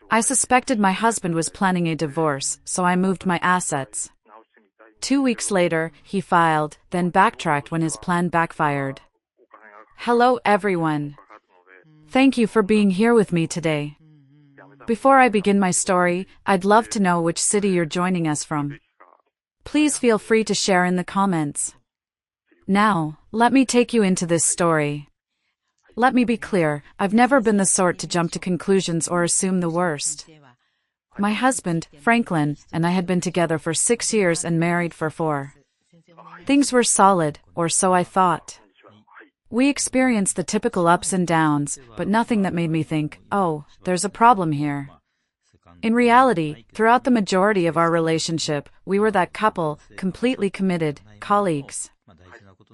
I suspected my husband was planning a divorce, so I moved my assets. 2 weeks later, he filed, then backtracked when his plan backfired. Hello everyone. Thank you for being here with me today. Before I begin my story, I'd love to know which city you're joining us from. Please feel free to share in the comments. Now, let me take you into this story. Let me be clear, I've never been the sort to jump to conclusions or assume the worst. My husband, Franklin, and I had been together for 6 years and married for 4. Things were solid, or so I thought. We experienced the typical ups and downs, but nothing that made me think, oh, there's a problem here. In reality, throughout the majority of our relationship, we were that couple, completely committed, colleagues.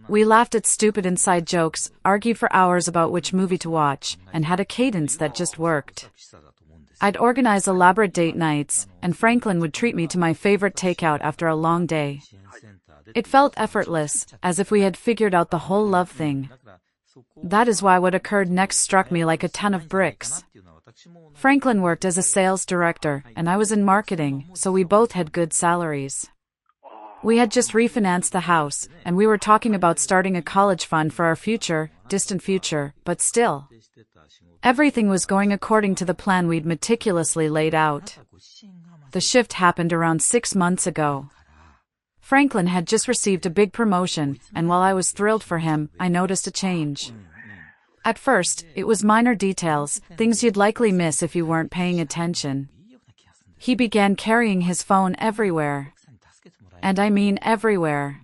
We laughed at stupid inside jokes, argued for hours about which movie to watch, and had a cadence that just worked. I'd organize elaborate date nights, and Franklin would treat me to my favorite takeout after a long day. It felt effortless, as if we had figured out the whole love thing. That is why what occurred next struck me like a ton of bricks. Franklin worked as a sales director, and I was in marketing, so we both had good salaries. We had just refinanced the house, and we were talking about starting a college fund for our future, distant future, but still. Everything was going according to the plan we'd meticulously laid out. The shift happened around 6 months ago. Franklin had just received a big promotion, and while I was thrilled for him, I noticed a change. At first, it was minor details, things you'd likely miss if you weren't paying attention. He began carrying his phone everywhere. And I mean everywhere.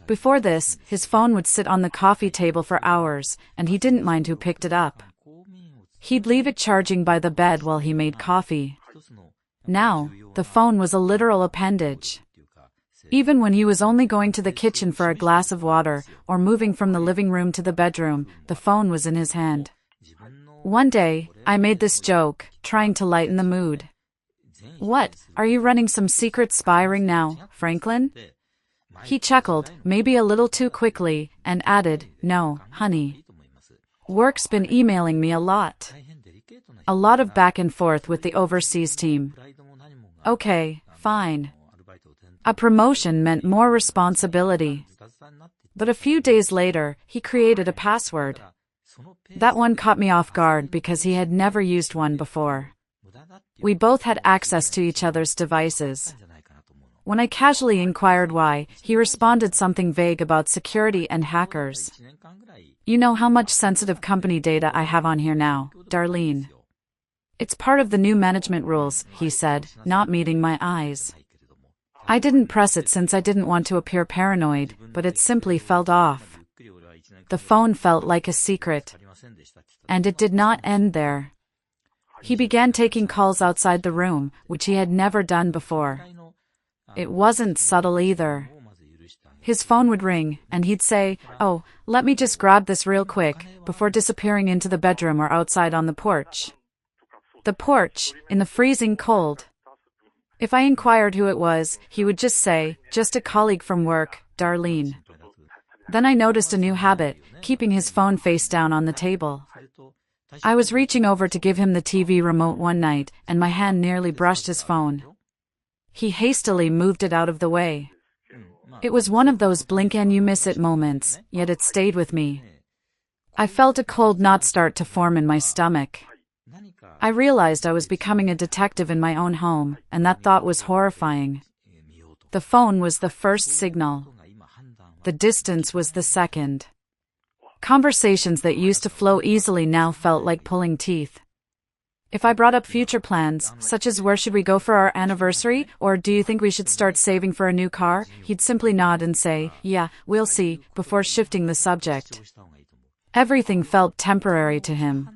Before this, his phone would sit on the coffee table for hours, and he didn't mind who picked it up. He'd leave it charging by the bed while he made coffee. Now, the phone was a literal appendage. Even when he was only going to the kitchen for a glass of water, or moving from the living room to the bedroom, the phone was in his hand. One day, I made this joke, trying to lighten the mood. What, are you running some secret spy ring now, Franklin? He chuckled, maybe a little too quickly, and added, no, honey. Work's been emailing me a lot. A lot of back and forth with the overseas team. Okay, fine. A promotion meant more responsibility. But a few days later, he created a password. That one caught me off guard because he had never used one before. We both had access to each other's devices. When I casually inquired why, he responded something vague about security and hackers. You know how much sensitive company data I have on here now, Darlene. It's part of the new management rules, he said, not meeting my eyes. I didn't press it since I didn't want to appear paranoid, but it simply felt off. The phone felt like a secret. And it did not end there. He began taking calls outside the room, which he had never done before. It wasn't subtle either. His phone would ring, and he'd say, oh, let me just grab this real quick, before disappearing into the bedroom or outside on the porch. The porch, in the freezing cold. If I inquired who it was, he would just say, just a colleague from work, Darlene. Then I noticed a new habit, keeping his phone face down on the table. I was reaching over to give him the TV remote one night, and my hand nearly brushed his phone. He hastily moved it out of the way. It was one of those blink and you miss it moments, yet it stayed with me. I felt a cold knot start to form in my stomach. I realized I was becoming a detective in my own home, and that thought was horrifying. The phone was the first signal. The distance was the second. Conversations that used to flow easily now felt like pulling teeth. If I brought up future plans, such as where should we go for our anniversary, or do you think we should start saving for a new car, he'd simply nod and say, yeah, we'll see, before shifting the subject. Everything felt temporary to him.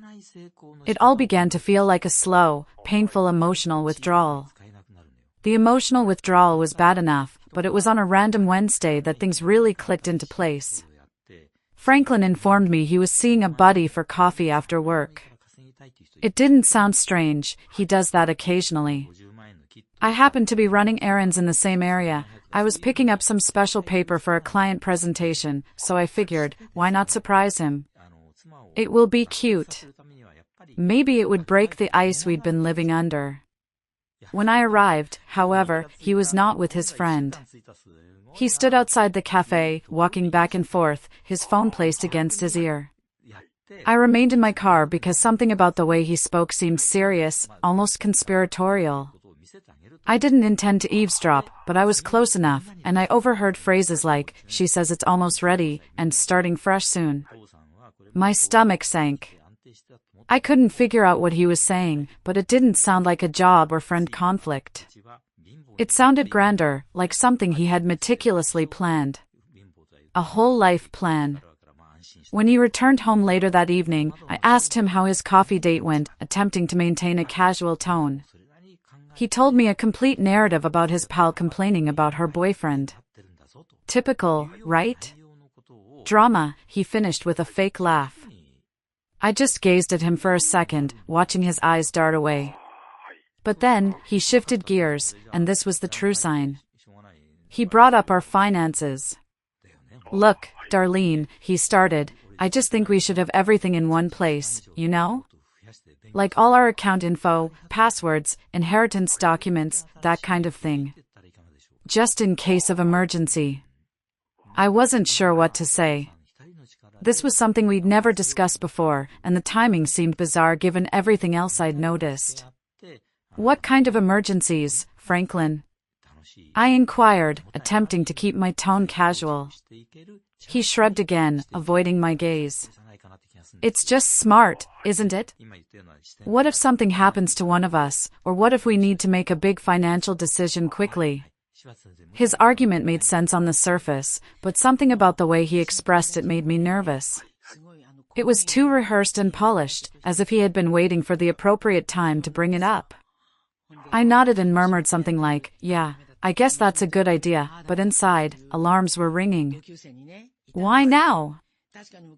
It all began to feel like a slow, painful emotional withdrawal. The emotional withdrawal was bad enough, but it was on a random Wednesday that things really clicked into place. Franklin informed me he was seeing a buddy for coffee after work. It didn't sound strange, he does that occasionally. I happened to be running errands in the same area. I was picking up some special paper for a client presentation, so I figured, why not surprise him? It will be cute. Maybe it would break the ice we'd been living under. When I arrived, however, he was not with his friend. He stood outside the cafe, walking back and forth, his phone placed against his ear. I remained in my car because something about the way he spoke seemed serious, almost conspiratorial. I didn't intend to eavesdrop, but I was close enough, and I overheard phrases like, "She says it's almost ready," and "starting fresh soon." My stomach sank. I couldn't figure out what he was saying, but it didn't sound like a job or friend conflict. It sounded grander, like something he had meticulously planned. A whole life plan. When he returned home later that evening, I asked him how his coffee date went, attempting to maintain a casual tone. He told me a complete narrative about his pal complaining about her boyfriend. Typical, right? Drama, he finished with a fake laugh. I just gazed at him for a second, watching his eyes dart away. But then, he shifted gears, and this was the true sign. He brought up our finances. "Look, Darlene," he started, "I just think we should have everything in one place, you know? Like all our account info, passwords, inheritance documents, that kind of thing. Just in case of emergency." I wasn't sure what to say. This was something we'd never discussed before, and the timing seemed bizarre given everything else I'd noticed. "What kind of emergencies, Franklin?" I inquired, attempting to keep my tone casual. He shrugged again, avoiding my gaze. "It's just smart, isn't it? What if something happens to one of us, or what if we need to make a big financial decision quickly?" His argument made sense on the surface, but something about the way he expressed it made me nervous. It was too rehearsed and polished, as if he had been waiting for the appropriate time to bring it up. I nodded and murmured something like, "Yeah, I guess that's a good idea," but inside, alarms were ringing. Why now?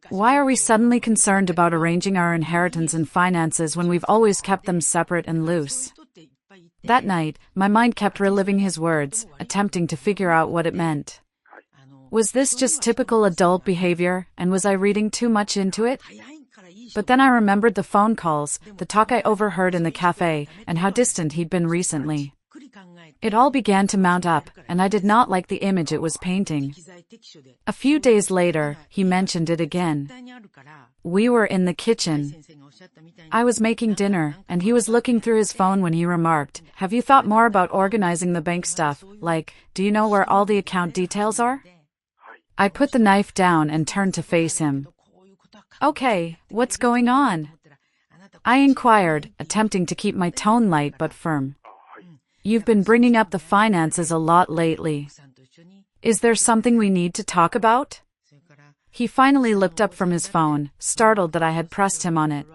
Why are we suddenly concerned about arranging our inheritance and finances when we've always kept them separate and loose? That night, my mind kept reliving his words, attempting to figure out what it meant. Was this just typical adult behavior, and was I reading too much into it? But then I remembered the phone calls, the talk I overheard in the cafe, and how distant he'd been recently. It all began to mount up, and I did not like the image it was painting. A few days later, he mentioned it again. We were in the kitchen. I was making dinner, and he was looking through his phone when he remarked, "Have you thought more about organizing the bank stuff, like, do you know where all the account details are?" I put the knife down and turned to face him. "Okay, what's going on?" I inquired, attempting to keep my tone light but firm. "You've been bringing up the finances a lot lately. Is there something we need to talk about?" He finally looked up from his phone, startled that I had pressed him on it.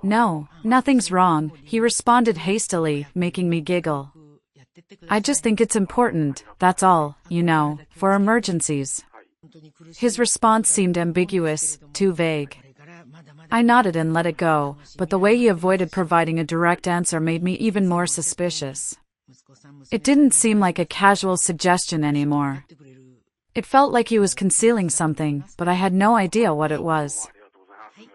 "No, nothing's wrong," he responded hastily, making me giggle. "I just think it's important, that's all, you know, for emergencies." His response seemed ambiguous, too vague. I nodded and let it go, but the way he avoided providing a direct answer made me even more suspicious. It didn't seem like a casual suggestion anymore. It felt like he was concealing something, but I had no idea what it was.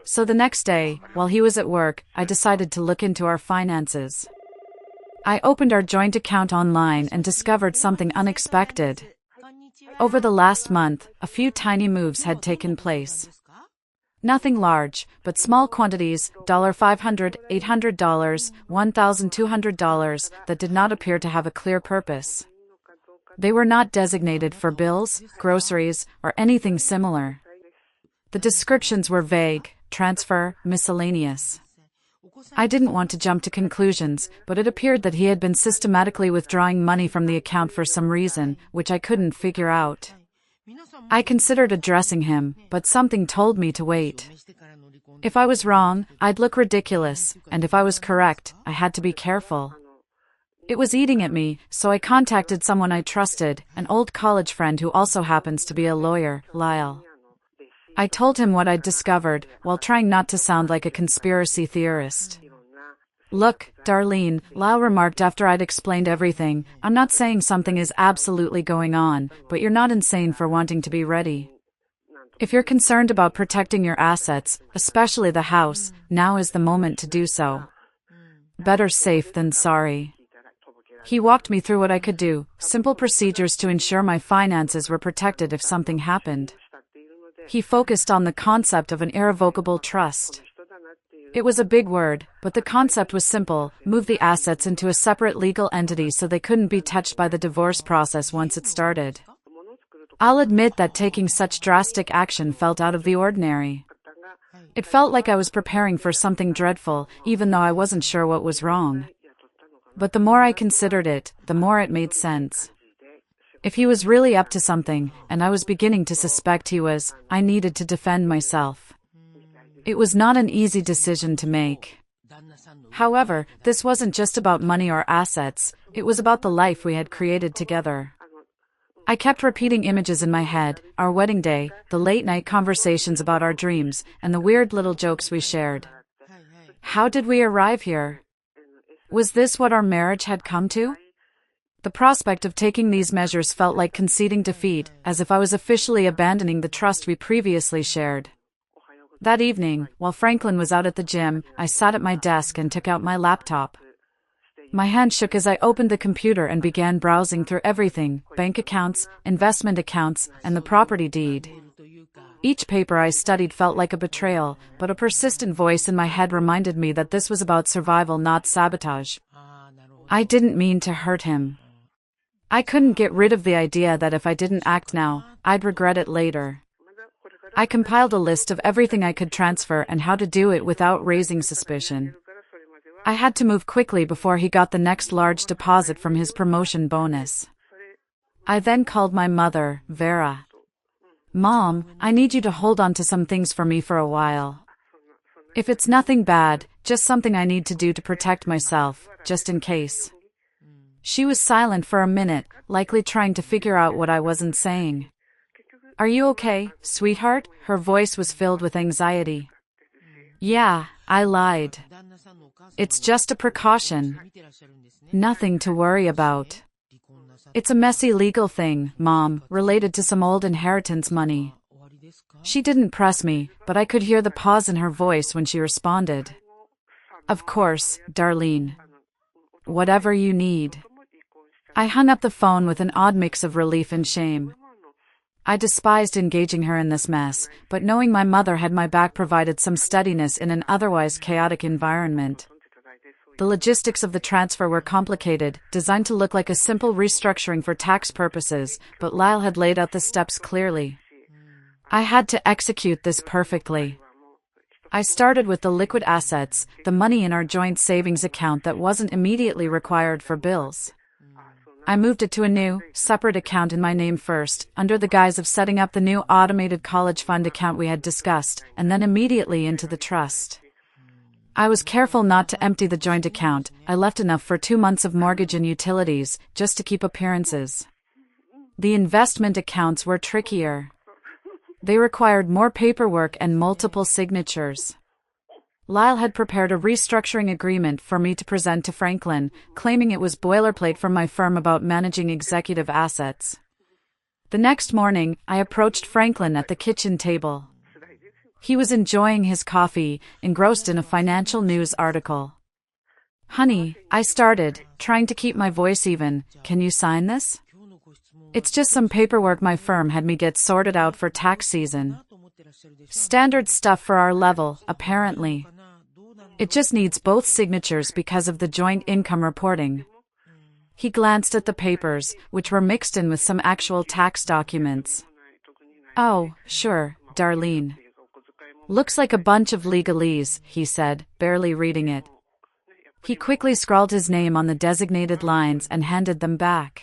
So the next day, while he was at work, I decided to look into our finances. I opened our joint account online and discovered something unexpected. Over the last month, a few tiny moves had taken place. Nothing large, but small quantities, $500, $800, $1,200, that did not appear to have a clear purpose. They were not designated for bills, groceries, or anything similar. The descriptions were vague: transfer, miscellaneous. I didn't want to jump to conclusions, but it appeared that he had been systematically withdrawing money from the account for some reason, which I couldn't figure out. I considered addressing him, but something told me to wait. If I was wrong, I'd look ridiculous, and if I was correct, I had to be careful. It was eating at me, so I contacted someone I trusted, an old college friend who also happens to be a lawyer, Lyle. I told him what I'd discovered, while trying not to sound like a conspiracy theorist. "Look, Darlene," Lyle remarked after I'd explained everything, "I'm not saying something is absolutely going on, but you're not insane for wanting to be ready. If you're concerned about protecting your assets, especially the house, now is the moment to do so. Better safe than sorry. He walked me through what I could do, simple procedures to ensure my finances were protected if something happened. He focused on the concept of an irrevocable trust. It was a big word, but the concept was simple: move the assets into a separate legal entity so they couldn't be touched by the divorce process once it started. I'll admit that taking such drastic action felt out of the ordinary. It felt like I was preparing for something dreadful, even though I wasn't sure what was wrong. But the more I considered it, the more it made sense. If he was really up to something, and I was beginning to suspect he was, I needed to defend myself. It was not an easy decision to make. However, this wasn't just about money or assets, it was about the life we had created together. I kept repeating images in my head: our wedding day, the late-night conversations about our dreams, and the weird little jokes we shared. How did we arrive here? Was this what our marriage had come to? The prospect of taking these measures felt like conceding defeat, as if I was officially abandoning the trust we previously shared. That evening, while Franklin was out at the gym, I sat at my desk and took out my laptop. My hand shook as I opened the computer and began browsing through everything: bank accounts, investment accounts, and the property deed. Each paper I studied felt like a betrayal, but a persistent voice in my head reminded me that this was about survival, not sabotage. I didn't mean to hurt him. I couldn't get rid of the idea that if I didn't act now, I'd regret it later. I compiled a list of everything I could transfer and how to do it without raising suspicion. I had to move quickly before he got the next large deposit from his promotion bonus. I then called my mother, Vera. "Mom, I need you to hold on to some things for me for a while. If it's nothing bad, just something I need to do to protect myself, just in case." She was silent for a minute, likely trying to figure out what I wasn't saying. "Are you okay, sweetheart?" Her voice was filled with anxiety. "Yeah, I lied. It's just a precaution. Nothing to worry about. It's a messy legal thing, Mom, related to some old inheritance money." She didn't press me, but I could hear the pause in her voice when she responded. "Of course, Darlene. Whatever you need." I hung up the phone with an odd mix of relief and shame. I despised engaging her in this mess, but knowing my mother had my back provided some steadiness in an otherwise chaotic environment. The logistics of the transfer were complicated, designed to look like a simple restructuring for tax purposes, but Lyle had laid out the steps clearly. I had to execute this perfectly. I started with the liquid assets, the money in our joint savings account that wasn't immediately required for bills. I moved it to a new, separate account in my name first, under the guise of setting up the new automated college fund account we had discussed, and then immediately into the trust. I was careful not to empty the joint account. I left enough for 2 months of mortgage and utilities, just to keep appearances. The investment accounts were trickier. They required more paperwork and multiple signatures. Lyle had prepared a restructuring agreement for me to present to Franklin, claiming it was boilerplate from my firm about managing executive assets. The next morning, I approached Franklin at the kitchen table. He was enjoying his coffee, engrossed in a financial news article. "Honey," I started, trying to keep my voice even, "can you sign this? It's just some paperwork my firm had me get sorted out for tax season. Standard stuff for our level, apparently. It just needs both signatures because of the joint income reporting." He glanced at the papers, which were mixed in with some actual tax documents. "Oh, sure, Darlene. Looks like a bunch of legalese," he said, barely reading it. He quickly scrawled his name on the designated lines and handed them back.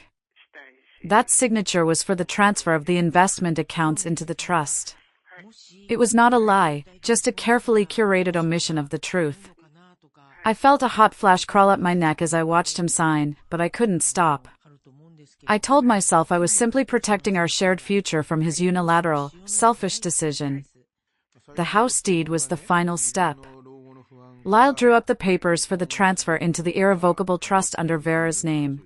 That signature was for the transfer of the investment accounts into the trust. It was not a lie, just a carefully curated omission of the truth. I felt a hot flash crawl up my neck as I watched him sign, but I couldn't stop. I told myself I was simply protecting our shared future from his unilateral, selfish decision. The house deed was the final step. Lyle drew up the papers for the transfer into the irrevocable trust under Vera's name.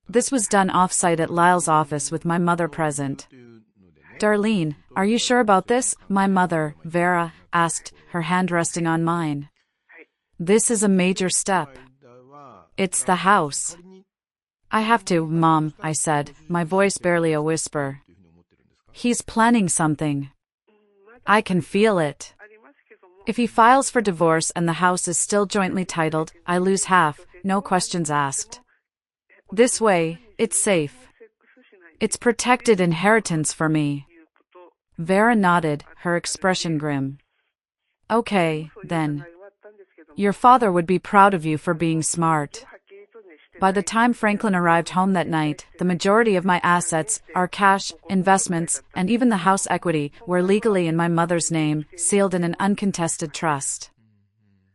This was done off-site at Lyle's office with my mother present. "Darlene, Are you sure about this? My mother, Vera, asked, her hand resting on mine. This is a major step. It's the house. I have to, Mom, I said, my voice barely a whisper. He's planning something. I can feel it. If he files for divorce and the house is still jointly titled, I lose half, no questions asked. This way, it's safe. It's protected inheritance for me. Vera nodded, her expression grim. Okay, then. Your father would be proud of you for being smart. By the time Franklin arrived home that night, the majority of my assets, our cash, investments, and even the house equity, were legally in my mother's name, sealed in an uncontested trust.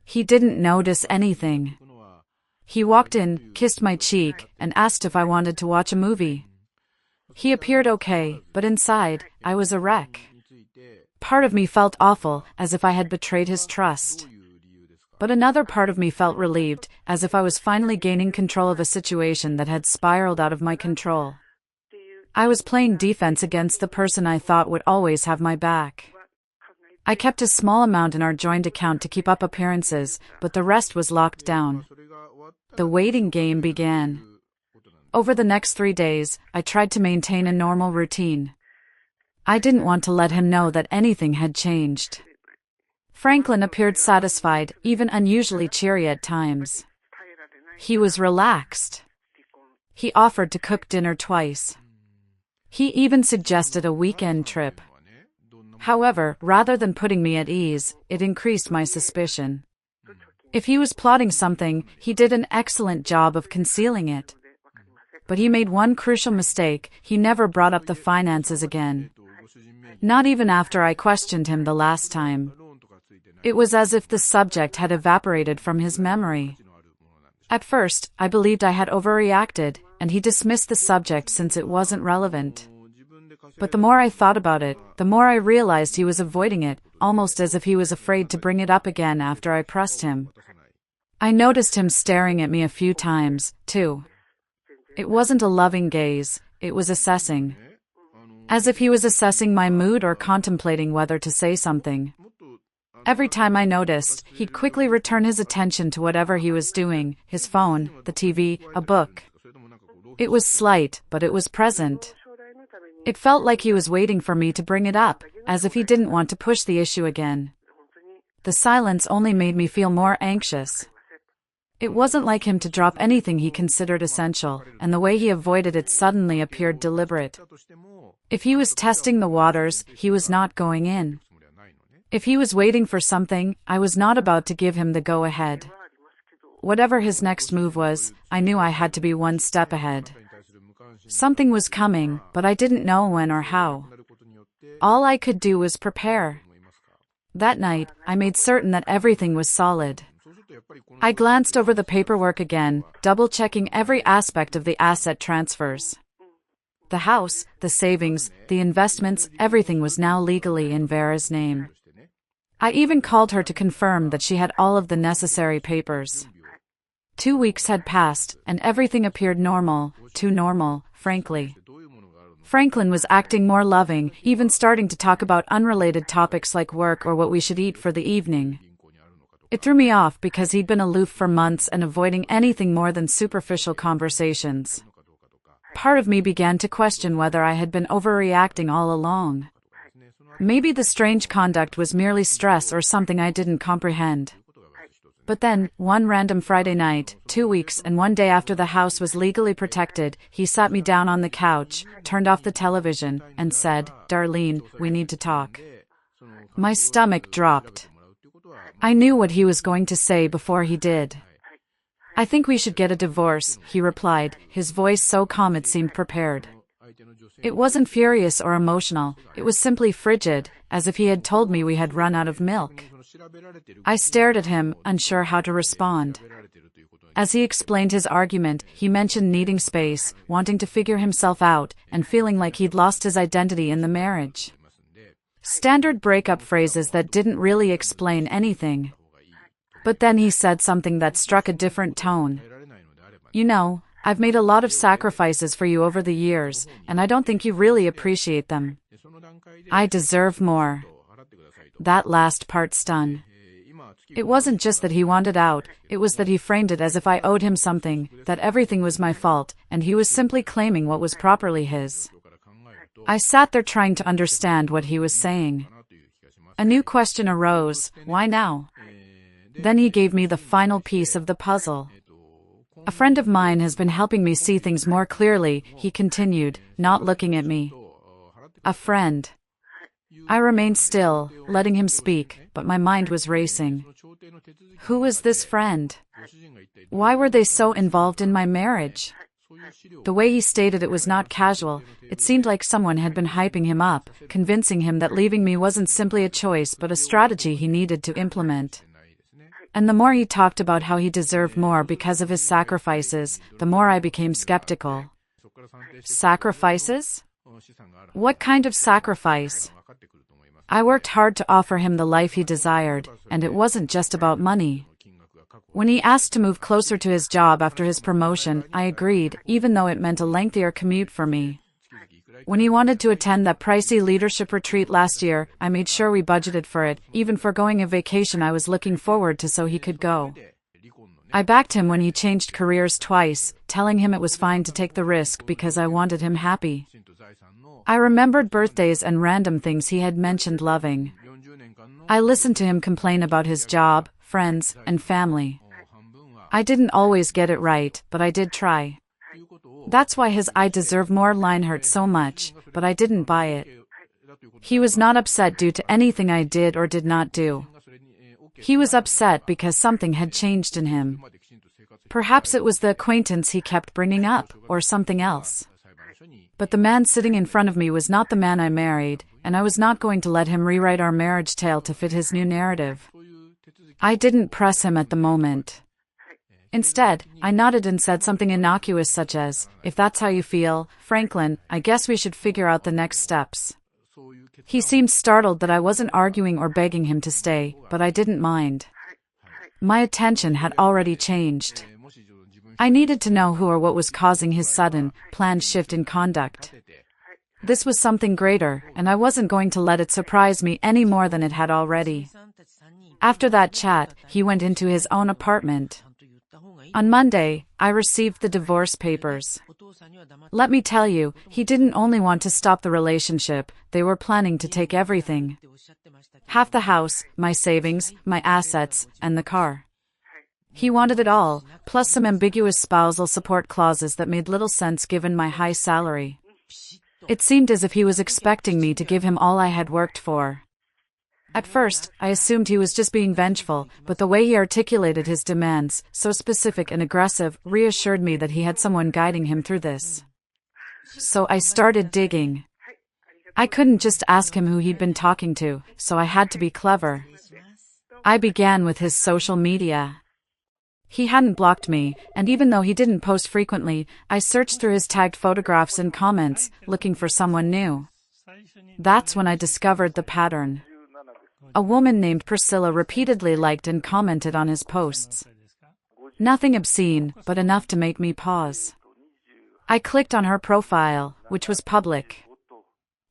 He didn't notice anything. He walked in, kissed my cheek, and asked if I wanted to watch a movie. He appeared okay, but inside, I was a wreck. Part of me felt awful, as if I had betrayed his trust. But another part of me felt relieved, as if I was finally gaining control of a situation that had spiraled out of my control. I was playing defense against the person I thought would always have my back. I kept a small amount in our joint account to keep up appearances, but the rest was locked down. The waiting game began. Over the next 3 days, I tried to maintain a normal routine. I didn't want to let him know that anything had changed. Franklin appeared satisfied, even unusually cheery at times. He was relaxed. He offered to cook dinner twice. He even suggested a weekend trip. However, rather than putting me at ease, it increased my suspicion. If he was plotting something, he did an excellent job of concealing it. But he made one crucial mistake: he never brought up the finances again. Not even after I questioned him the last time. It was as if the subject had evaporated from his memory. At first, I believed I had overreacted, and he dismissed the subject since it wasn't relevant. But the more I thought about it, the more I realized he was avoiding it, almost as if he was afraid to bring it up again after I pressed him. I noticed him staring at me a few times, too. It wasn't a loving gaze, it was assessing. As if he was assessing my mood or contemplating whether to say something. Every time I noticed, he'd quickly return his attention to whatever he was doing, his phone, the TV, a book. It was slight, but it was present. It felt like he was waiting for me to bring it up, as if he didn't want to push the issue again. The silence only made me feel more anxious. It wasn't like him to drop anything he considered essential, and the way he avoided it suddenly appeared deliberate. If he was testing the waters, he was not going in. If he was waiting for something, I was not about to give him the go-ahead. Whatever his next move was, I knew I had to be one step ahead. Something was coming, but I didn't know when or how. All I could do was prepare. That night, I made certain that everything was solid. I glanced over the paperwork again, double-checking every aspect of the asset transfers. The house, the savings, the investments, everything was now legally in Vera's name. I even called her to confirm that she had all of the necessary papers. 2 weeks had passed, and everything appeared normal, too normal, frankly. Franklin was acting more loving, even starting to talk about unrelated topics like work or what we should eat for the evening. It threw me off because he'd been aloof for months and avoiding anything more than superficial conversations. Part of me began to question whether I had been overreacting all along. Maybe the strange conduct was merely stress or something I didn't comprehend. But then, one random Friday night, 2 weeks and 1 day after the house was legally protected, he sat me down on the couch, turned off the television, and said, "Darlene, we need to talk." My stomach dropped. I knew what he was going to say before he did. "I think we should get a divorce," he replied, his voice so calm it seemed prepared. It wasn't furious or emotional, it was simply frigid, as if he had told me we had run out of milk. I stared at him, unsure how to respond. As he explained his argument, he mentioned needing space, wanting to figure himself out, and feeling like he'd lost his identity in the marriage. Standard breakup phrases that didn't really explain anything. But then he said something that struck a different tone. "You know, I've made a lot of sacrifices for you over the years, and I don't think you really appreciate them. I deserve more. That last part stung. It wasn't just that he wanted out, it was that he framed it as if I owed him something, that everything was my fault, and he was simply claiming what was properly his. I sat there trying to understand what he was saying. A new question arose: why now? Then he gave me the final piece of the puzzle. A friend of mine has been helping me see things more clearly, he continued, not looking at me. A friend. I remained still, letting him speak, but my mind was racing. Who was this friend? Why were they so involved in my marriage? The way he stated it was not casual. It seemed like someone had been hyping him up, convincing him that leaving me wasn't simply a choice but a strategy he needed to implement. And the more he talked about how he deserved more because of his sacrifices, the more I became skeptical. Sacrifices? What kind of sacrifice? I worked hard to offer him the life he desired, and it wasn't just about money. When he asked to move closer to his job after his promotion, I agreed, even though it meant a lengthier commute for me. When he wanted to attend that pricey leadership retreat last year, I made sure we budgeted for it, even foregoing a vacation I was looking forward to so he could go. I backed him when he changed careers twice, telling him it was fine to take the risk because I wanted him happy. I remembered birthdays and random things he had mentioned loving. I listened to him complain about his job, friends, and family. I didn't always get it right, but I did try. That's why his "I deserve more" line hurt so much, but I didn't buy it. He was not upset due to anything I did or did not do. He was upset because something had changed in him. Perhaps it was the acquaintance he kept bringing up, or something else. But the man sitting in front of me was not the man I married, and I was not going to let him rewrite our marriage tale to fit his new narrative. I didn't press him at the moment. Instead, I nodded and said something innocuous such as, "If that's how you feel, Franklin, I guess we should figure out the next steps." He seemed startled that I wasn't arguing or begging him to stay, but I didn't mind. My attention had already changed. I needed to know who or what was causing his sudden, planned shift in conduct. This was something greater, and I wasn't going to let it surprise me any more than it had already. After that chat, he went into his own apartment. On Monday, I received the divorce papers. Let me tell you, he didn't only want to stop the relationship, they were planning to take everything. Half the house, my savings, my assets, and the car. He wanted it all, plus some ambiguous spousal support clauses that made little sense given my high salary. It seemed as if he was expecting me to give him all I had worked for. At first, I assumed he was just being vengeful, but the way he articulated his demands, so specific and aggressive, reassured me that he had someone guiding him through this. So I started digging. I couldn't just ask him who he'd been talking to, so I had to be clever. I began with his social media. He hadn't blocked me, and even though he didn't post frequently, I searched through his tagged photographs and comments, looking for someone new. That's when I discovered the pattern. A woman named Priscilla repeatedly liked and commented on his posts. Nothing obscene, but enough to make me pause. I clicked on her profile, which was public.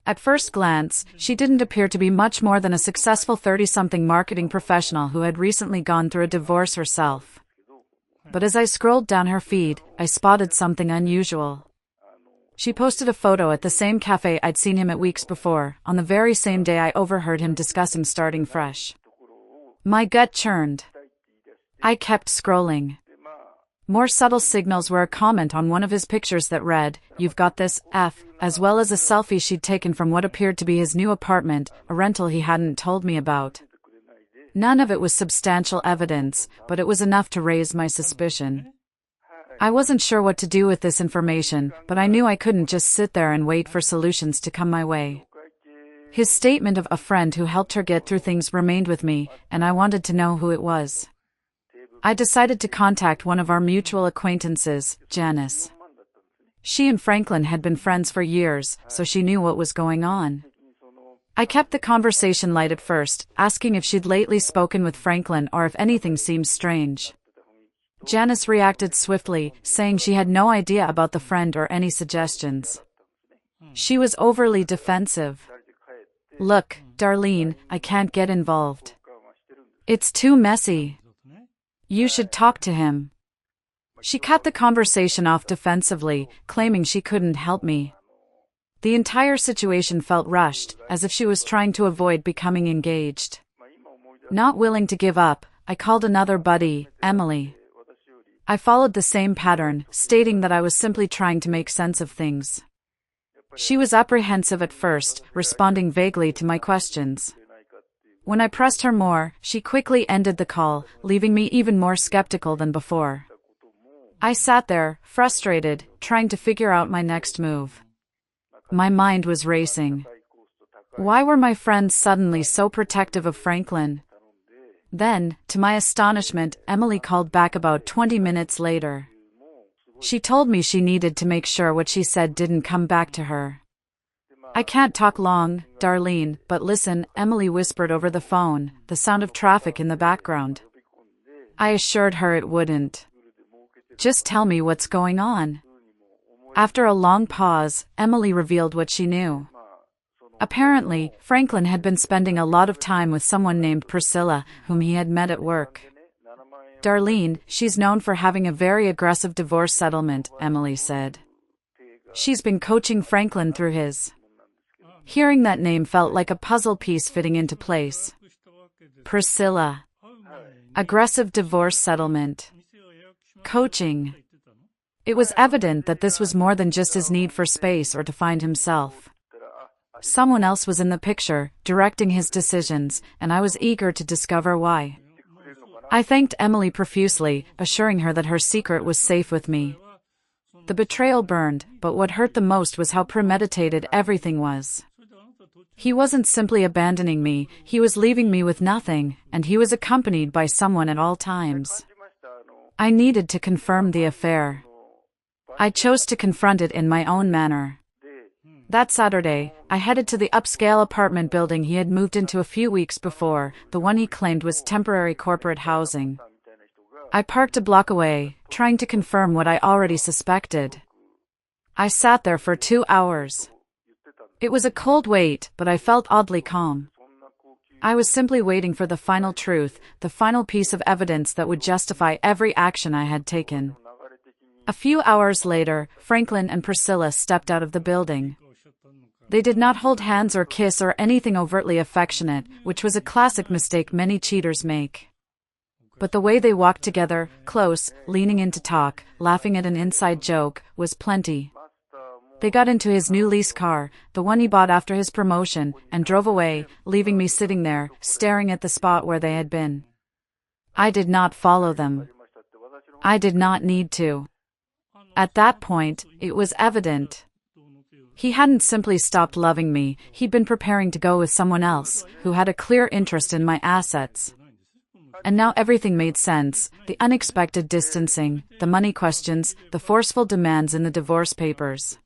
At first glance, she didn't appear to be much more than a successful 30-something marketing professional who had recently gone through a divorce herself. But as I scrolled down her feed, I spotted something unusual. She posted a photo at the same cafe I'd seen him at weeks before, on the very same day I overheard him discussing starting fresh. My gut churned. I kept scrolling. More subtle signals were a comment on one of his pictures that read, "You've got this, F," as well as a selfie she'd taken from what appeared to be his new apartment, a rental he hadn't told me about. None of it was substantial evidence, but it was enough to raise my suspicion. I wasn't sure what to do with this information, but I knew I couldn't just sit there and wait for solutions to come my way. His statement of a friend who helped her get through things remained with me, and I wanted to know who it was. I decided to contact one of our mutual acquaintances, Janice. She and Franklin had been friends for years, so she knew what was going on. I kept the conversation light at first, asking if she'd lately spoken with Franklin or if anything seemed strange. Janice reacted swiftly, saying she had no idea about the friend or any suggestions. She was overly defensive. Look, Darlene, I can't get involved. It's too messy. You should talk to him. She cut the conversation off defensively, claiming she couldn't help me. The entire situation felt rushed, as if she was trying to avoid becoming engaged. Not willing to give up, I called another buddy, Emily. I followed the same pattern, stating that I was simply trying to make sense of things. She was apprehensive at first, responding vaguely to my questions. When I pressed her more, she quickly ended the call, leaving me even more skeptical than before. I sat there, frustrated, trying to figure out my next move. My mind was racing. Why were my friends suddenly so protective of Franklin? Then, to my astonishment, Emily called back about 20 minutes later. She told me she needed to make sure what she said didn't come back to her. I can't talk long, Darlene, but listen, Emily whispered over the phone, the sound of traffic in the background. I assured her it wouldn't. Just tell me what's going on. After a long pause, Emily revealed what she knew. Apparently, Franklin had been spending a lot of time with someone named Priscilla, whom he had met at work. Darlene, she's known for having a very aggressive divorce settlement, Emily said. She's been coaching Franklin through his. Hearing that name felt like a puzzle piece fitting into place. Priscilla. Aggressive divorce settlement. Coaching. It was evident that this was more than just his need for space or to find himself. Someone else was in the picture, directing his decisions, and I was eager to discover why. I thanked Emily profusely, assuring her that her secret was safe with me. The betrayal burned, but what hurt the most was how premeditated everything was. He wasn't simply abandoning me, he was leaving me with nothing, and he was accompanied by someone at all times. I needed to confirm the affair. I chose to confront it in my own manner. That Saturday, I headed to the upscale apartment building he had moved into a few weeks before, the one he claimed was temporary corporate housing. I parked a block away, trying to confirm what I already suspected. I sat there for 2 hours. It was a cold wait, but I felt oddly calm. I was simply waiting for the final truth, the final piece of evidence that would justify every action I had taken. A few hours later, Franklin and Priscilla stepped out of the building. They did not hold hands or kiss or anything overtly affectionate, which was a classic mistake many cheaters make. But the way they walked together, close, leaning in to talk, laughing at an inside joke, was plenty. They got into his new lease car, the one he bought after his promotion, and drove away, leaving me sitting there, staring at the spot where they had been. I did not follow them. I did not need to. At that point, it was evident. He hadn't simply stopped loving me, he'd been preparing to go with someone else, who had a clear interest in my assets. And now everything made sense, the unexpected distancing, the money questions, the forceful demands in the divorce papers.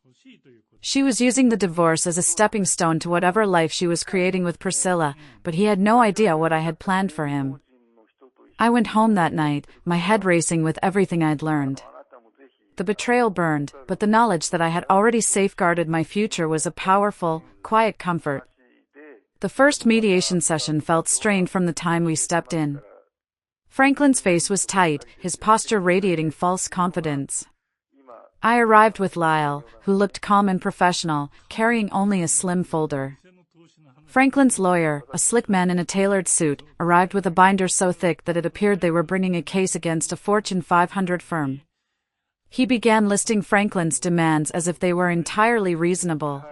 She was using the divorce as a stepping stone to whatever life she was creating with Priscilla, but he had no idea what I had planned for him. I went home that night, my head racing with everything I'd learned. The betrayal burned, but the knowledge that I had already safeguarded my future was a powerful, quiet comfort. The first mediation session felt strained from the time we stepped in. Franklin's face was tight, his posture radiating false confidence. I arrived with Lyle, who looked calm and professional, carrying only a slim folder. Franklin's lawyer, a slick man in a tailored suit, arrived with a binder so thick that it appeared they were bringing a case against a Fortune 500 firm. He began listing Franklin's demands as if they were entirely reasonable.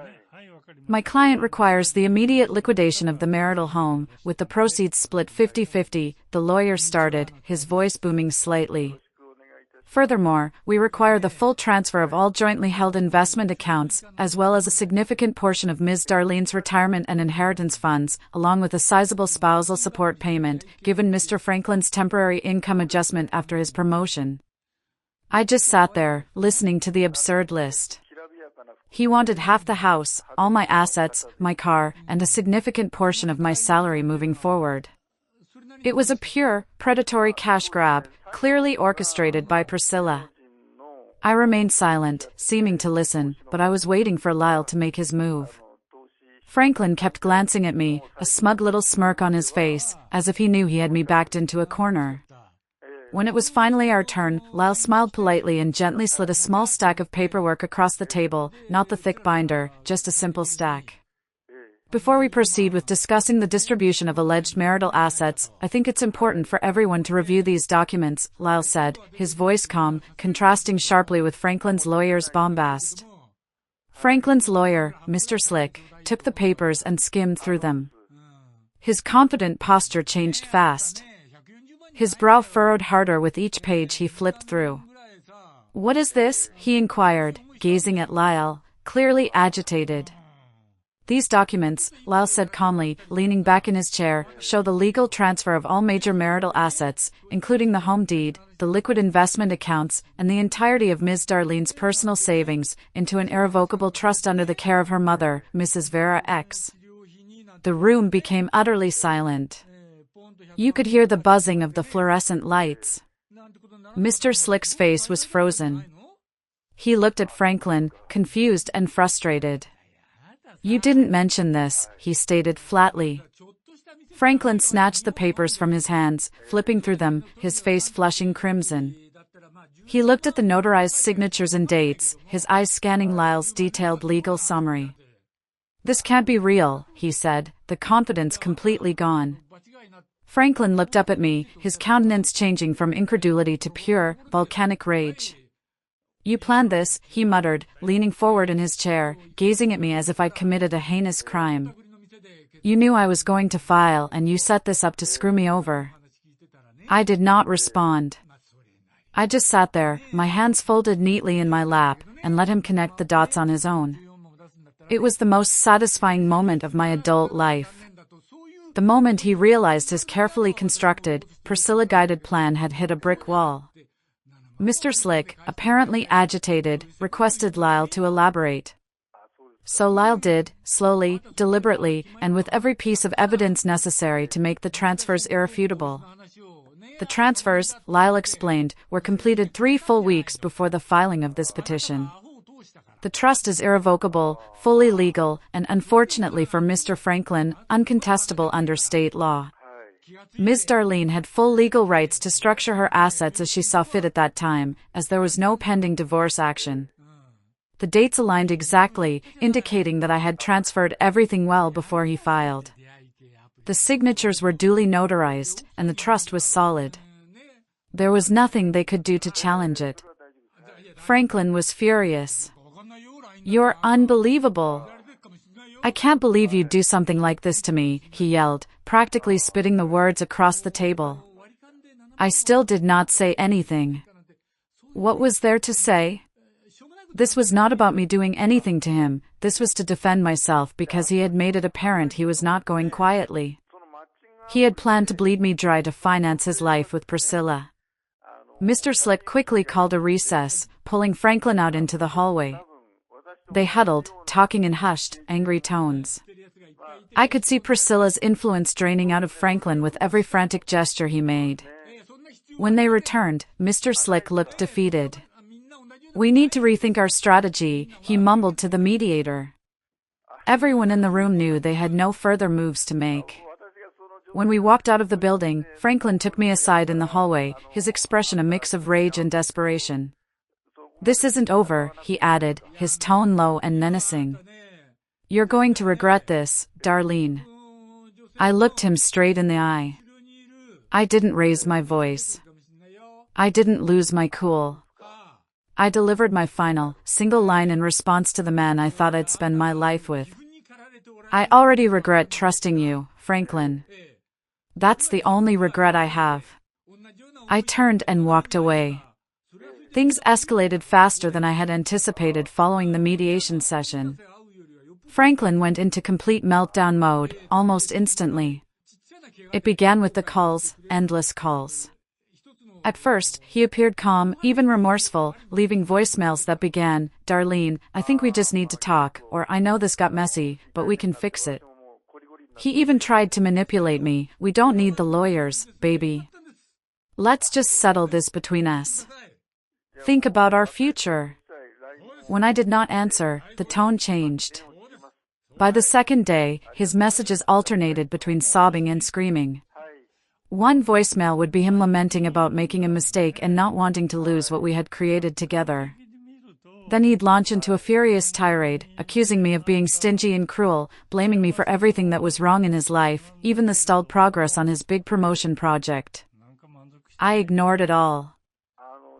My client requires the immediate liquidation of the marital home, with the proceeds split 50-50, the lawyer started, his voice booming slightly. Furthermore, we require the full transfer of all jointly held investment accounts, as well as a significant portion of Ms. Darlene's retirement and inheritance funds, along with a sizable spousal support payment, given Mr. Franklin's temporary income adjustment after his promotion. I just sat there, listening to the absurd list. He wanted half the house, all my assets, my car, and a significant portion of my salary moving forward. It was a pure, predatory cash grab, clearly orchestrated by Priscilla. I remained silent, seeming to listen, but I was waiting for Lyle to make his move. Franklin kept glancing at me, a smug little smirk on his face, as if he knew he had me backed into a corner. When it was finally our turn, Lyle smiled politely and gently slid a small stack of paperwork across the table, not the thick binder, just a simple stack. Before we proceed with discussing the distribution of alleged marital assets, I think it's important for everyone to review these documents, Lyle said, his voice calm, contrasting sharply with Franklin's lawyer's bombast. Franklin's lawyer, Mr. Slick, took the papers and skimmed through them. His confident posture changed fast. His brow furrowed harder with each page he flipped through. "What is this?" he inquired, gazing at Lyle, clearly agitated. "These documents," Lyle said calmly, leaning back in his chair, "show the legal transfer of all major marital assets, including the home deed, the liquid investment accounts, and the entirety of Ms. Darlene's personal savings, into an irrevocable trust under the care of her mother, Mrs. Vera X." The room became utterly silent. You could hear the buzzing of the fluorescent lights. Mr. Slick's face was frozen. He looked at Franklin, confused and frustrated. "You didn't mention this," he stated flatly. Franklin snatched the papers from his hands, flipping through them, his face flushing crimson. He looked at the notarized signatures and dates, his eyes scanning Lyle's detailed legal summary. "This can't be real," he said, the confidence completely gone. Franklin looked up at me, his countenance changing from incredulity to pure, volcanic rage. "You planned this," he muttered, leaning forward in his chair, gazing at me as if I'd committed a heinous crime. "You knew I was going to file and you set this up to screw me over." I did not respond. I just sat there, my hands folded neatly in my lap, and let him connect the dots on his own. It was the most satisfying moment of my adult life. The moment he realized his carefully constructed, Priscilla-guided plan had hit a brick wall. Mr. Slick, apparently agitated, requested Lyle to elaborate. So Lyle did, slowly, deliberately, and with every piece of evidence necessary to make the transfers irrefutable. The transfers, Lyle explained, were completed 3 full weeks before the filing of this petition. The trust is irrevocable, fully legal, and unfortunately for Mr. Franklin, uncontestable under state law. Ms. Darlene had full legal rights to structure her assets as she saw fit at that time, as there was no pending divorce action. The dates aligned exactly, indicating that I had transferred everything well before he filed. The signatures were duly notarized, and the trust was solid. There was nothing they could do to challenge it. Franklin was furious. "You're unbelievable. I can't believe you'd do something like this to me," he yelled, practically spitting the words across the table. I still did not say anything. What was there to say? This was not about me doing anything to him, this was to defend myself because he had made it apparent he was not going quietly. He had planned to bleed me dry to finance his life with Priscilla. Mr. Slick quickly called a recess, pulling Franklin out into the hallway. They huddled, talking in hushed, angry tones. I could see Priscilla's influence draining out of Franklin with every frantic gesture he made. When they returned, Mr. Slick looked defeated. "We need to rethink our strategy," he mumbled to the mediator. Everyone in the room knew they had no further moves to make. When we walked out of the building, Franklin took me aside in the hallway, his expression a mix of rage and desperation. "This isn't over," he added, his tone low and menacing. "You're going to regret this, Darlene." I looked him straight in the eye. I didn't raise my voice. I didn't lose my cool. I delivered my final, single line in response to the man I thought I'd spend my life with. "I already regret trusting you, Franklin. That's the only regret I have." I turned and walked away. Things escalated faster than I had anticipated following the mediation session. Franklin went into complete meltdown mode, almost instantly. It began with the calls, endless calls. At first, he appeared calm, even remorseful, leaving voicemails that began, "Darlene, I think we just need to talk," or "I know this got messy, but we can fix it." He even tried to manipulate me. "We don't need the lawyers, baby. Let's just settle this between us. Think about our future." When I did not answer, the tone changed. By the second day, his messages alternated between sobbing and screaming. One voicemail would be him lamenting about making a mistake and not wanting to lose what we had created together. Then he'd launch into a furious tirade, accusing me of being stingy and cruel, blaming me for everything that was wrong in his life, even the stalled progress on his big promotion project. I ignored it all.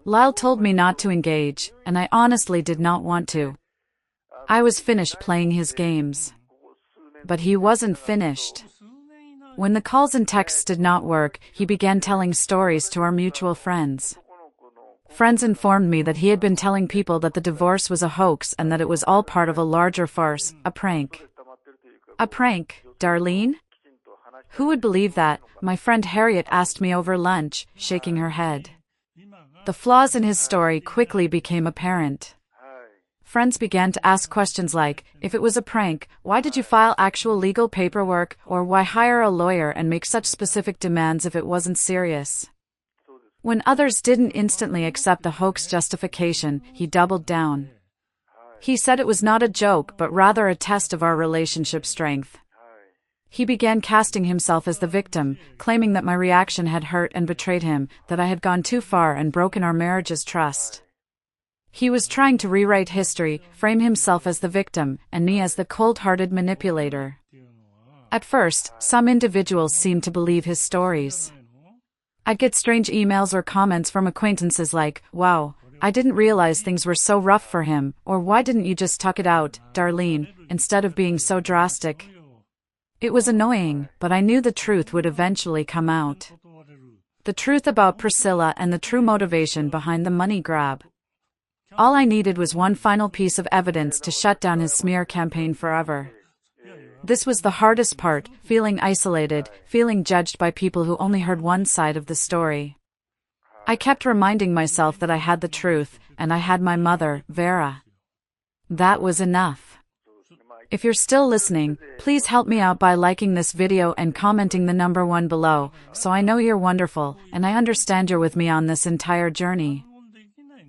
Lyle told me not to engage, and I honestly did not want to. I was finished playing his games. But he wasn't finished. When the calls and texts did not work, he began telling stories to our mutual friends. Friends informed me that he had been telling people that the divorce was a hoax and that it was all part of a larger farce, a prank. A prank, Darlene? Who would believe that? My friend Harriet asked me over lunch, shaking her head. The flaws in his story quickly became apparent. Friends began to ask questions like, if it was a prank, why did you file actual legal paperwork, or why hire a lawyer and make such specific demands if it wasn't serious? When others didn't instantly accept the hoax justification, he doubled down. He said it was not a joke but rather a test of our relationship strength. He began casting himself as the victim, claiming that my reaction had hurt and betrayed him, that I had gone too far and broken our marriage's trust. He was trying to rewrite history, frame himself as the victim, and me as the cold-hearted manipulator. At first, some individuals seemed to believe his stories. I'd get strange emails or comments from acquaintances like, "Wow, I didn't realize things were so rough for him," or "Why didn't you just tuck it out, Darlene, instead of being so drastic?" It was annoying, but I knew the truth would eventually come out. The truth about Priscilla and the true motivation behind the money grab. All I needed was one final piece of evidence to shut down his smear campaign forever. This was the hardest part, feeling isolated, feeling judged by people who only heard one side of the story. I kept reminding myself that I had the truth, and I had my mother, Vera. That was enough. If you're still listening, please help me out by liking this video and commenting the number 1 below, so I know you're wonderful, and I understand you're with me on this entire journey.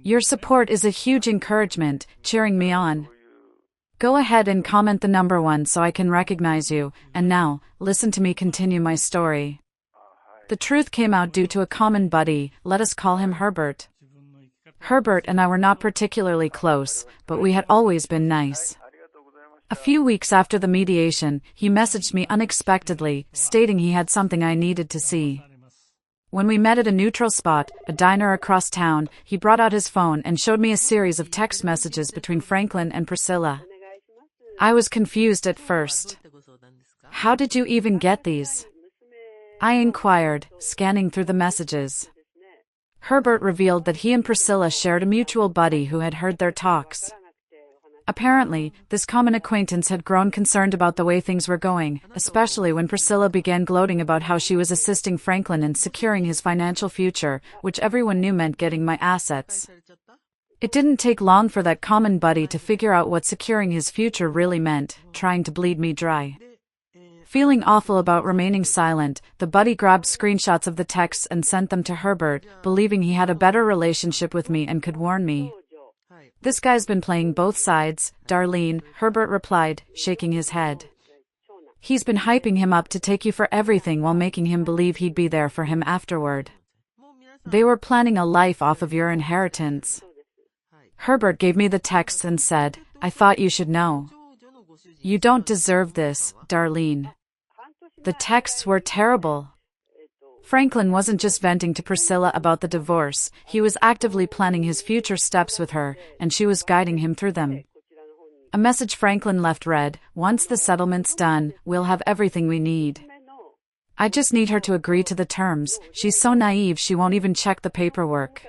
Your support is a huge encouragement, cheering me on. Go ahead and comment the number 1 so I can recognize you, and now, listen to me continue my story. The truth came out due to a common buddy, let us call him Herbert. Herbert and I were not particularly close, but we had always been nice. A few weeks after the mediation, he messaged me unexpectedly, stating he had something I needed to see. When we met at a neutral spot, a diner across town, he brought out his phone and showed me a series of text messages between Franklin and Priscilla. I was confused at first. How did you even get these? I inquired, scanning through the messages. Herbert revealed that he and Priscilla shared a mutual buddy who had heard their talks. Apparently, this common acquaintance had grown concerned about the way things were going, especially when Priscilla began gloating about how she was assisting Franklin in securing his financial future, which everyone knew meant getting my assets. It didn't take long for that common buddy to figure out what securing his future really meant, trying to bleed me dry. Feeling awful about remaining silent, the buddy grabbed screenshots of the texts and sent them to Herbert, believing he had a better relationship with me and could warn me. This guy's been playing both sides, Darlene, Herbert replied, shaking his head. He's been hyping him up to take you for everything while making him believe he'd be there for him afterward. They were planning a life off of your inheritance. Herbert gave me the texts and said, I thought you should know. You don't deserve this, Darlene. The texts were terrible. Franklin wasn't just venting to Priscilla about the divorce, he was actively planning his future steps with her, and she was guiding him through them. A message Franklin left read, once the settlement's done, we'll have everything we need. I just need her to agree to the terms, she's so naive she won't even check the paperwork.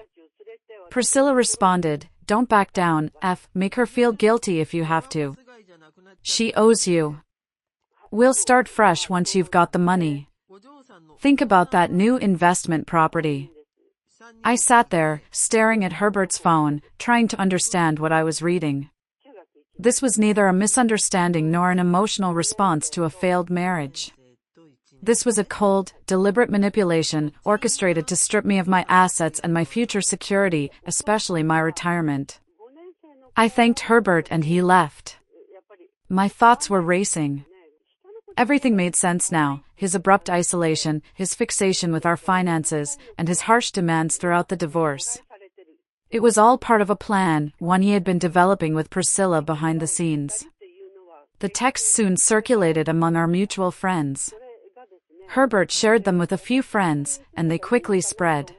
Priscilla responded, don't back down, make her feel guilty if you have to. She owes you. We'll start fresh once you've got the money. Think about that new investment property. I sat there, staring at Herbert's phone, trying to understand what I was reading. This was neither a misunderstanding nor an emotional response to a failed marriage. This was a cold, deliberate manipulation, orchestrated to strip me of my assets and my future security, especially my retirement. I thanked Herbert and he left. My thoughts were racing. Everything made sense now: his abrupt isolation, his fixation with our finances, and his harsh demands throughout the divorce. It was all part of a plan, one he had been developing with Priscilla behind the scenes. The texts soon circulated among our mutual friends. Herbert shared them with a few friends, and they quickly spread.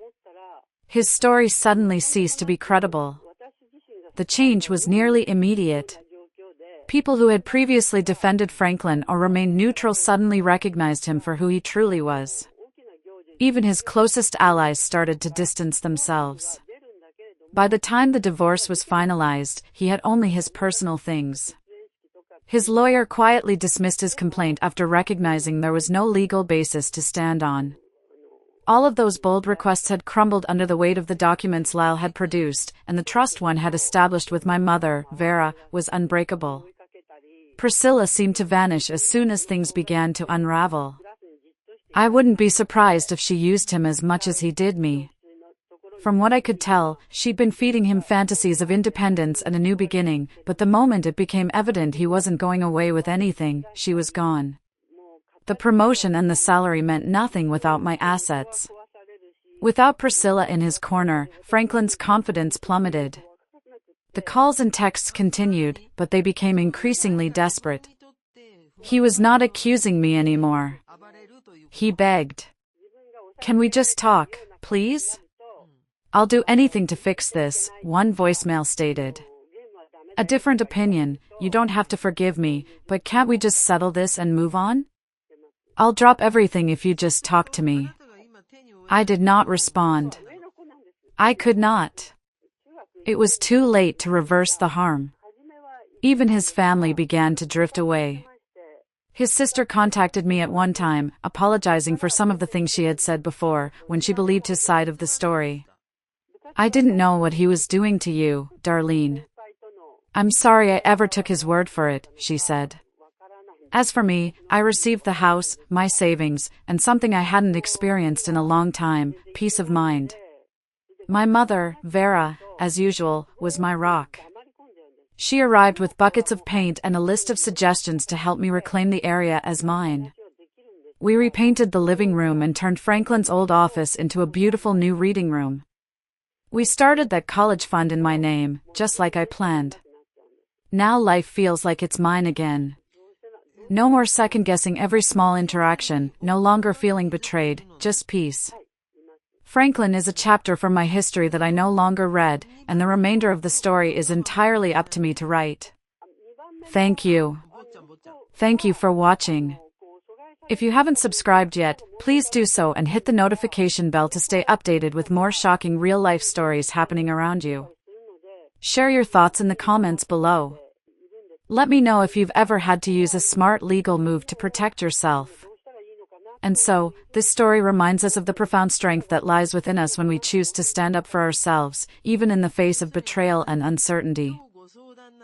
His story suddenly ceased to be credible. The change was nearly immediate. People who had previously defended Franklin or remained neutral suddenly recognized him for who he truly was. Even his closest allies started to distance themselves. By the time the divorce was finalized, he had only his personal things. His lawyer quietly dismissed his complaint after recognizing there was no legal basis to stand on. All of those bold requests had crumbled under the weight of the documents Lyle had produced, and the trust one had established with my mother, Vera, was unbreakable. Priscilla seemed to vanish as soon as things began to unravel. I wouldn't be surprised if she used him as much as he did me. From what I could tell, she'd been feeding him fantasies of independence and a new beginning, but the moment it became evident he wasn't going away with anything, she was gone. The promotion and the salary meant nothing without my assets. Without Priscilla in his corner, Franklin's confidence plummeted. The calls and texts continued, but they became increasingly desperate. He was not accusing me anymore. He begged. "Can we just talk, please? I'll do anything to fix this," one voicemail stated. "A different opinion, you don't have to forgive me, but can't we just settle this and move on? I'll drop everything if you just talk to me." I did not respond. I could not. It was too late to reverse the harm. Even his family began to drift away. His sister contacted me at one time, apologizing for some of the things she had said before, when she believed his side of the story. "I didn't know what he was doing to you, Darlene. I'm sorry I ever took his word for it," she said. As for me, I received the house, my savings, and something I hadn't experienced in a long time: peace of mind. My mother, Vera, as usual, was my rock. She arrived with buckets of paint and a list of suggestions to help me reclaim the area as mine. We repainted the living room and turned Franklin's old office into a beautiful new reading room. We started that college fund in my name, just like I planned. Now life feels like it's mine again. No more second-guessing every small interaction, no longer feeling betrayed, just peace. Franklin is a chapter from my history that I no longer read, and the remainder of the story is entirely up to me to write. Thank you. Thank you for watching. If you haven't subscribed yet, please do so and hit the notification bell to stay updated with more shocking real-life stories happening around you. Share your thoughts in the comments below. Let me know if you've ever had to use a smart legal move to protect yourself. And so, this story reminds us of the profound strength that lies within us when we choose to stand up for ourselves, even in the face of betrayal and uncertainty.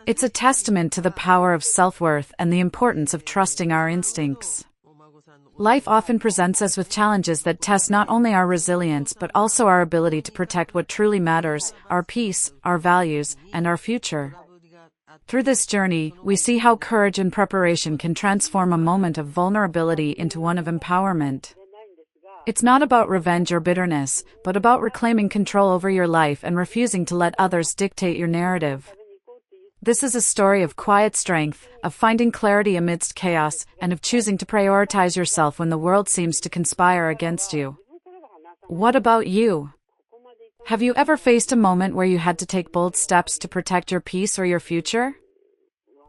It's a testament to the power of self-worth and the importance of trusting our instincts. Life often presents us with challenges that test not only our resilience but also our ability to protect what truly matters: our peace, our values, and our future. Through this journey, we see how courage and preparation can transform a moment of vulnerability into one of empowerment. It's not about revenge or bitterness, but about reclaiming control over your life and refusing to let others dictate your narrative. This is a story of quiet strength, of finding clarity amidst chaos, and of choosing to prioritize yourself when the world seems to conspire against you. What about you? Have you ever faced a moment where you had to take bold steps to protect your peace or your future?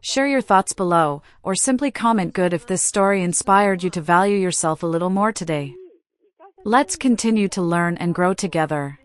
Share your thoughts below, or simply comment good if this story inspired you to value yourself a little more today. Let's continue to learn and grow together.